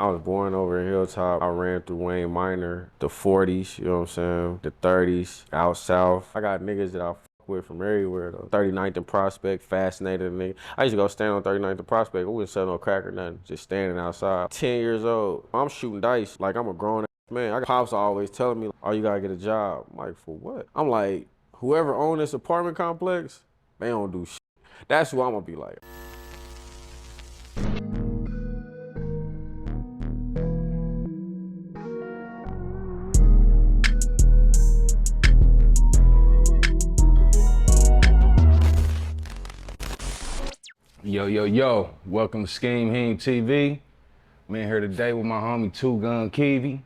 I was born over in Hilltop. I ran through Wayne Minor, the 40s, you know what I'm saying? The 30s, out south. I got niggas that I fuck with from everywhere though. 39th and Prospect, fascinated nigga. I used to go stand on 39th and Prospect. We wouldn't sell no crack or nothing, just standing outside. 10 years old, I'm shooting dice like I'm a grown ass man. I got pops always telling me, oh, you gotta get a job. I'm like, for what? I'm like, whoever owned this apartment complex, they don't do shit. That's who I'm gonna be like. Yo, welcome to Scheme Heme TV. I'm in here today with my homie Two Gun Kevi.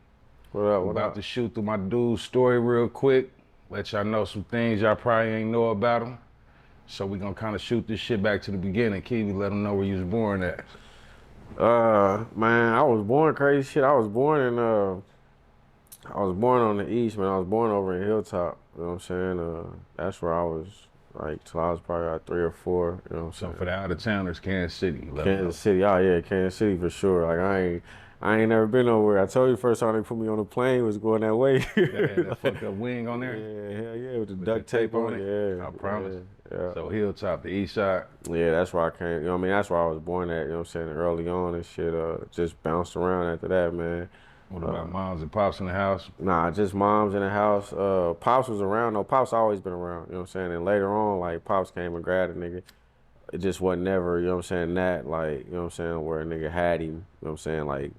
What up, We're what about up? to shoot through my dude's story real quick. Let y'all know some things y'all probably ain't know about him. So we gonna kind of shoot this shit back to the beginning. Kevi, let them know where you was born at. Man, I was born crazy shit. I was born on the east, man. I was born over in Hilltop. You know what I'm saying? That's where I was like till I was probably like 3 or 4. You know what I'm So saying? for the out of towners, Kansas City. Let 'em know. Kansas City. Oh yeah, Kansas City for sure. Like I ain't never been nowhere. I told you the first time they put me on the plane was going that way. That fucked up wing on there. Yeah, hell yeah, with the With duct tape on it. Yeah, I promise. yeah. So Hilltop, the east side. Yeah, that's where I came. You know what I mean? That's where I was born at. You know what I'm saying? Early on and shit. Just bounced around after that, man. What about moms and pops in the house? Nah, just moms in the house. Pops was around though. Pops always been around, you know what I'm saying? And later on, like, Pops came and grabbed a nigga. It just wasn't never, you know what I'm saying, that, like, you know what I'm saying, where a nigga had him, you know what I'm saying, like,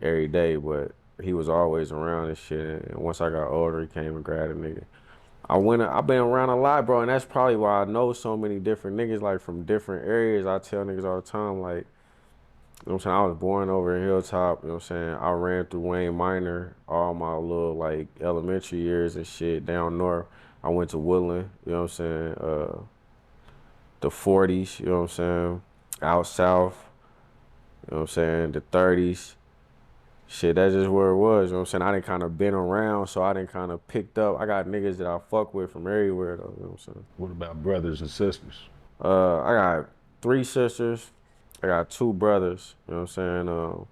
every day. But he was always around and shit. And once I got older, he came and grabbed a nigga. I've been around a lot, bro, and that's probably why I know so many different niggas, like, from different areas. I tell niggas all the time, like, you know what I'm saying? I was born over in Hilltop, you know what I'm saying? I ran through Wayne Minor all my little like elementary years and shit down north. I went to Woodland, you know what I'm saying? The 40s, you know what I'm saying? Out south, you know what I'm saying? The 30s. Shit, that's just where it was, you know what I'm saying? I didn't kind of been around, so I didn't kind of picked up. I got niggas that I fuck with from everywhere though, you know what I'm saying? What about brothers and sisters? I got 3 sisters. I got 2 brothers, you know what I'm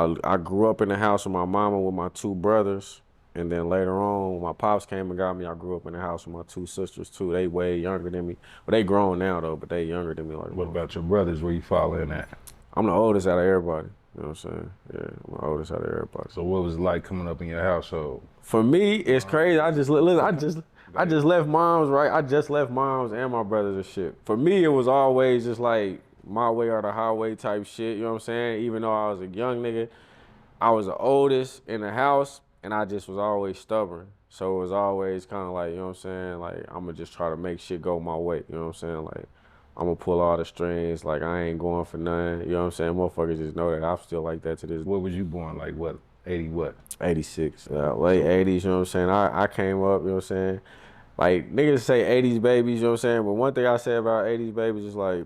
saying? I grew up in the house with my mama with my 2 brothers, and then later on, when my pops came and got me, I grew up in the house with my 2 sisters too. They way younger than me. Well, they grown now though, but they younger than me. Like, What about your brothers? Where you fall in at? I'm the oldest out of everybody. You know what I'm saying? Yeah, I'm the oldest out of everybody. So what was it like coming up in your household? For me, it's crazy. I just left mom's, right? I just left mom's and my brothers and shit. For me, it was always just like my way or the highway type shit. You know what I'm saying? Even though I was a young nigga, I was the oldest in the house, and I just was always stubborn. So it was always kind of like, you know what I'm saying? Like, I'm going to just try to make shit go my way. You know what I'm saying? Like, I'm going to pull all the strings. Like, I ain't going for none. You know what I'm saying? Motherfuckers just know that I'm still like that to this. What was you born like? What? 80 what? 86. Late 80s, you know what I'm saying? I came up, you know what I'm saying? Like, niggas say 80s babies, you know what I'm saying? But one thing I say about 80s babies is like,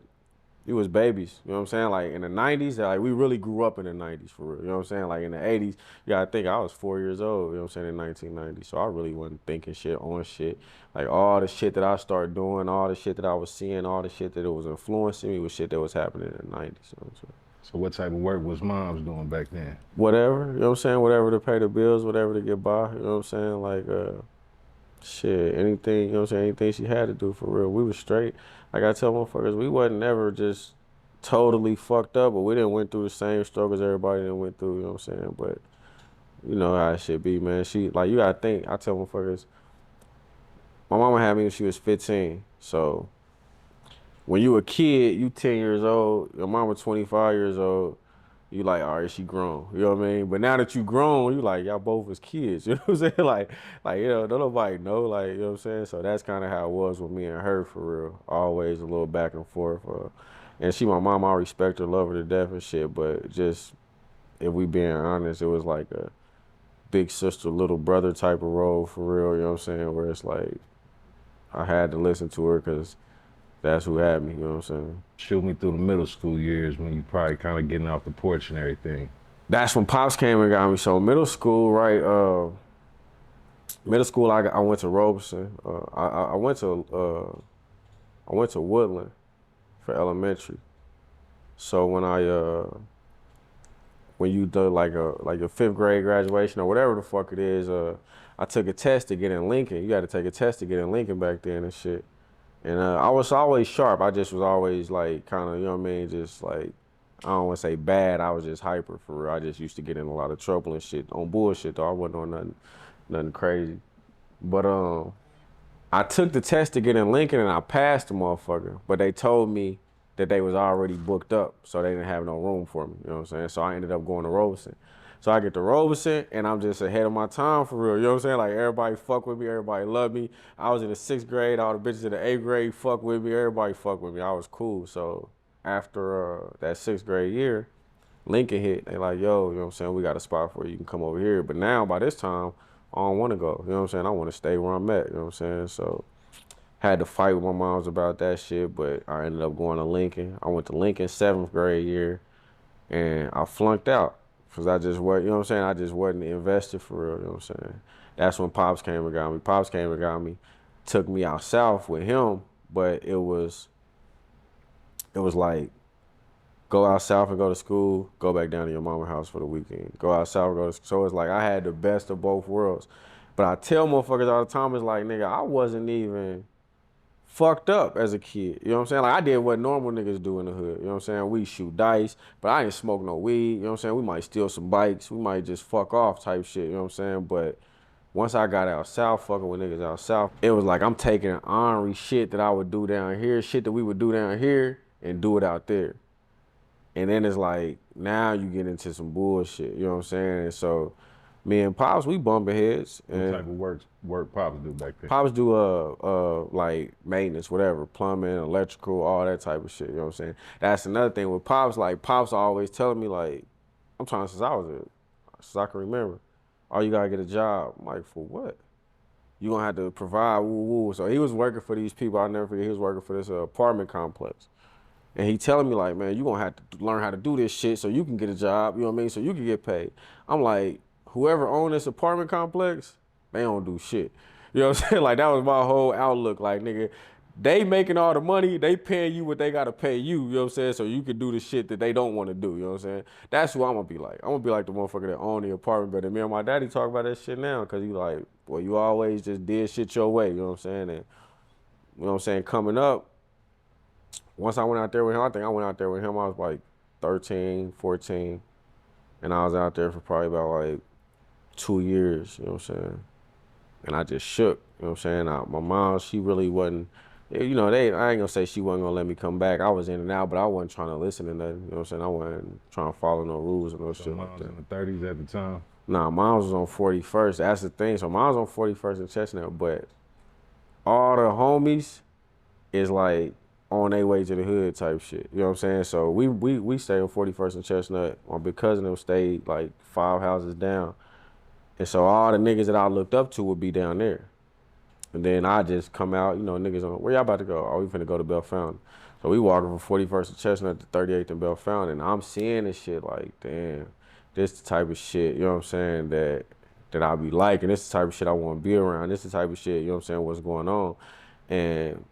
we was babies, you know what I'm saying? Like in the 90s, like we really grew up in the 90s for real, you know what I'm saying? Like in the 80s, you gotta think I was 4 years old, you know what I'm saying, in 1990. So I really wasn't thinking shit on shit. Like all the shit that I started doing, all the shit that I was seeing, all the shit that it was influencing me was shit that was happening in the 90s, you know what I'm saying? So what type of work was moms doing back then? Whatever, you know what I'm saying? Whatever to pay the bills, whatever to get by, you know what I'm saying? Like, shit, anything, you know what I'm saying? Anything she had to do for real. We was straight. Like I tell motherfuckers, we wasn't never just totally fucked up, but we didn't went through the same struggles everybody done went through, you know what I'm saying? But you know how it should be, man. She, like, you gotta think, I tell motherfuckers, my mama had me when she was 15. So when you a kid, you 10 years old, your mama 25 years old, you like, all right, she grown. You know what I mean? But now that you grown, you like, y'all both was kids. You know what I'm saying? Like, you know, don't nobody know, like, you know what I'm saying? So that's kind of how it was with me and her, for real. Always a little back and forth. And she, my mom, I respect her, love her to death and shit. But just, if we being honest, it was like a big sister, little brother type of role, for real. You know what I'm saying? Where it's like, I had to listen to her because that's who had me. You know what I'm saying? Shoot me through the middle school years when you probably kind of getting off the porch and everything. That's when Pops came and got me. So middle school, right? Middle school, I went to Robeson. I went to Woodland for elementary. So when when you do like a fifth grade graduation or whatever the fuck it is. I took a test to get in Lincoln. You got to take a test to get in Lincoln back then and shit. And I was always sharp. I just was always like kind of, you know what I mean, just like I don't want to say bad. I was just hyper for real. I just used to get in a lot of trouble and shit on bullshit though. I wasn't on nothing crazy. But I took the test to get in Lincoln and I passed the motherfucker. But they told me that they was already booked up, so they didn't have no room for me. You know what I'm saying? So I ended up going to Robeson. So I get to Robeson and I'm just ahead of my time for real. You know what I'm saying? Like everybody fuck with me, everybody love me. I was in the sixth grade, all the bitches in the eighth grade fuck with me, everybody fuck with me. I was cool. So after that sixth grade year, Lincoln hit. They like, yo, you know what I'm saying? We got a spot for you. You can come over here. But now by this time, I don't want to go. You know what I'm saying? I want to stay where I'm at. You know what I'm saying? So had to fight with my moms about that shit, but I ended up going to Lincoln. I went to Lincoln seventh grade year, and I flunked out because I just wasn't, you know what I'm saying? I just wasn't invested for real. You know what I'm saying? That's when Pops came and got me. Pops came and got me, took me out south with him, but it was like go out south and go to school, go back down to your mama's house for the weekend. Go out south and go to school. So it's like I had the best of both worlds. But I tell motherfuckers all the time, it's like, nigga, I wasn't even fucked up as a kid. You know what I'm saying? Like I did what normal niggas do in the hood. You know what I'm saying? We shoot dice, but I didn't smoke no weed. You know what I'm saying? We might steal some bikes. We might just fuck off type shit. You know what I'm saying? But once I got out south, fucking with niggas out south, it was like I'm taking ornery shit that I would do down here, shit that we would do down here, and do it out there. And then it's like now you get into some bullshit. You know what I'm saying? And so me and Pops, we bumping heads. What And type of work Pops do back then? Pops do like maintenance, whatever, plumbing, electrical, all that type of shit. You know what I'm saying? That's another thing with Pops. Like Pops always telling me like, I'm trying since I can remember. Oh, you gotta get a job. I'm like, for what? You gonna have to provide woo woo. So he was working for these people. I'll never forget. He was working for this apartment complex. And he telling me like, man, you gonna have to learn how to do this shit so you can get a job, you know what I mean? So you can get paid. I'm like, whoever owned this apartment complex, they don't do shit. You know what I'm saying? Like that was my whole outlook. Like, nigga, they making all the money, they paying you what they gotta pay you, you know what I'm saying? So you can do the shit that they don't want to do, you know what I'm saying? That's who I'm gonna be like. I'm gonna be like the motherfucker that own the apartment building. Me and my daddy talk about that shit now, cause he like, well, you always just did shit your way, you know what I'm saying? And you know what I'm saying, coming up, once I went out there with him, I think I went out there with him, I was like 13, 14. And I was out there for probably about like 2 years, you know what I'm saying? And I just shook, you know what I'm saying? My mom, she really wasn't, you know, I ain't gonna say she wasn't gonna let me come back. I was in and out, but I wasn't trying to listen to nothing, you know what I'm saying? I wasn't trying to follow no rules and no So shit like mom's that. in the 30s at the time. Nah, mine was on 41st. That's the thing. So mine was on 41st and Chestnut, but all the homies is like on their way to the hood type shit. You know what I'm saying? So we stayed on 41st and Chestnut. My big cousin them stayed like 5 houses down. And so all the niggas that I looked up to would be down there. And then I just come out, you know, niggas on, where y'all about to go? Oh, we finna go to Bell Fountain. So we walking from 41st and Chestnut to 38th and Bell Fountain. And I'm seeing this shit like, damn, this the type of shit, you know what I'm saying, that I be liking. This the type of shit I want to be around. This the type of shit, you know what I'm saying, what's going on. And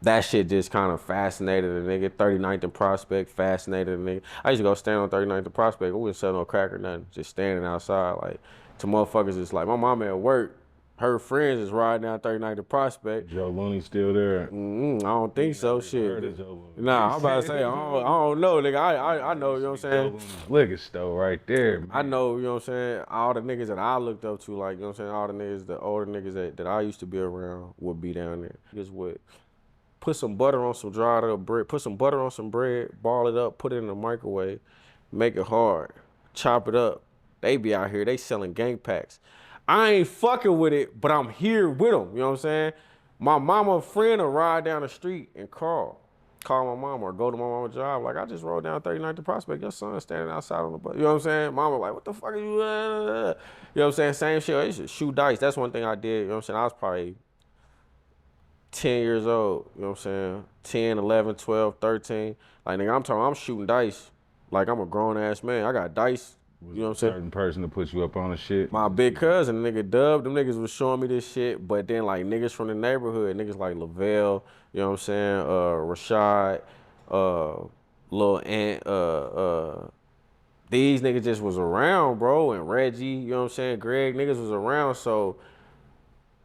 that shit just kind of fascinated a nigga. 39th and Prospect fascinated a nigga. I used to go stand on 39th and Prospect. We wouldn't sell no crack or nothing. Just standing outside. Like, to motherfuckers, it's like, my mama at work, her friends is riding down 39th and Prospect. Joe Looney still there? I don't think so, Never even shit. heard of Joe Looney. Nah, I'm about to say, I don't know, nigga. I know, you know what I'm Joe saying? Looney's liquor store right there, man. I know, you know what I'm saying? All the niggas that I looked up to, like, you know what I'm saying? All the niggas, the older niggas that I used to be around would be down there. Niggas would put some butter on some dried up bread, put some butter on some bread, ball it up, put it in the microwave, make it hard, chop it up. They be out here, they selling gang packs. I ain't fucking with it, but I'm here with them, you know what I'm saying? My mama friend will ride down the street and call my mom or go to my mama's job. Like, I just rode down 39th to Prospect, your son standing outside on the bus. You know what I'm saying? Mama like, what the fuck are you, You know what I'm saying? Same shit, I used to shoot dice. That's one thing I did, you know what I'm saying? I was probably 10 years old, you know what I'm saying? 10, 11, 12, 13. Like, nigga, I'm shooting dice like I'm a grown ass man. I got dice, Was you know what I'm a saying? certain person to put you up on the shit? My big cousin, nigga Dub, them niggas was showing me this shit, but then like niggas from the neighborhood, niggas like Lavelle, you know what I'm saying? Rashad, Lil Ant, these niggas just was around, bro, and Reggie, you know what I'm saying, Greg, niggas was around, so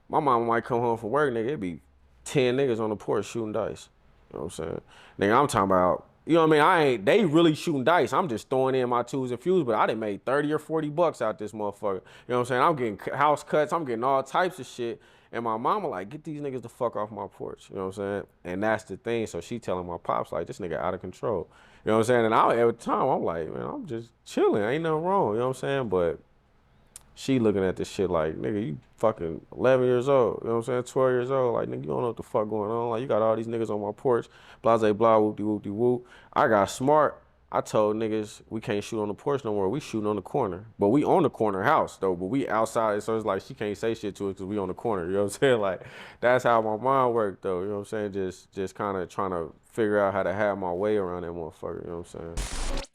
my mama might come home from work, nigga, it'd be 10 niggas on the porch shooting dice. You know what I'm saying? Nigga, I'm talking about, you know what I mean? They really shooting dice. I'm just throwing in my twos and fews, but I done made 30 or 40 bucks out this motherfucker. You know what I'm saying? I'm getting house cuts, I'm getting all types of shit. And my mama like, get these niggas the fuck off my porch. You know what I'm saying? And that's the thing. So she telling my pops like, this nigga out of control. You know what I'm saying? And at the time, I'm like, man, I'm just chilling. Ain't nothing wrong. You know what I'm saying? But she looking at this shit like, nigga, you fucking 11 years old. You know what I'm saying? 12 years old. Like, nigga, you don't know what the fuck going on. Like, you got all these niggas on my porch. Blase blah, whoop de whoop de whoop. I got smart. I told niggas we can't shoot on the porch no more. We shooting on the corner. But we on the corner house, though. But we outside. So it's like she can't say shit to us because we on the corner. You know what I'm saying? Like, that's how my mind worked, though. You know what I'm saying? Just kind of trying to figure out how to have my way around that motherfucker. You know what I'm saying?